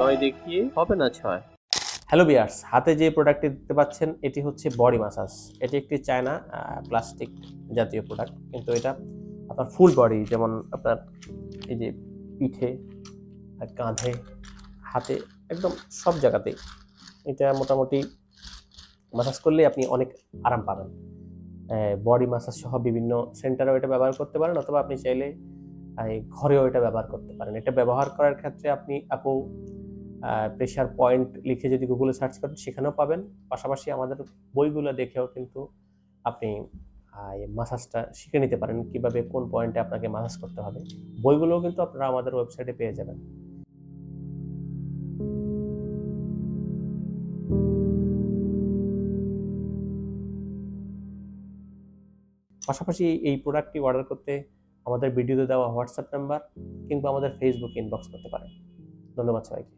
9 দেখিয়ে হবে না 6। হ্যালো ভিউয়ার্স, হাতে যে প্রোডাক্টটি দেখতে পাচ্ছেন এটি হচ্ছে বডি মাসাজ। এটি একটি চায়না প্লাস্টিক জাতীয় প্রোডাক্ট, কিন্তু এটা আপনার ফুল বডি, যেমন আপনার এই যে পিঠে, কাঁধে, হাতে, একদম সব জায়গাতেই এটা মোটামুটি মাসাজ করলে আপনি অনেক আরাম পাবেন। বডি মাসাজ সহ বিভিন্ন সেন্টারেও এটা ব্যবহার করতে পারেন, অথবা আপনি চাইলে ঘরেও এটা ব্যবহার করতে পারেন। এটা ব্যবহার করার ক্ষেত্রে আপনি প্রেশার পয়েন্ট লিখে যদি গুগলে সার্চ করেন সেখানেও পাবেন। পাশাপাশি আমাদের বইগুলো দেখেও কিন্তু আপনি মাসাজটা শিখে নিতে পারেন, কিভাবে কোন পয়েন্টে আপনাকে মাসাজ করতে হবে। বইগুলোও কিন্তু আপনারা আমাদের ওয়েবসাইটে পেয়ে যাবেন। পাশাপাশি এই প্রোডাক্টটি অর্ডার করতে আমাদের ভিডিওতে দেওয়া হোয়াটসঅ্যাপ নাম্বার কিংবা আমাদের ফেসবুক ইনবক্স করতে পারেন। ধন্যবাদ সবাইকে।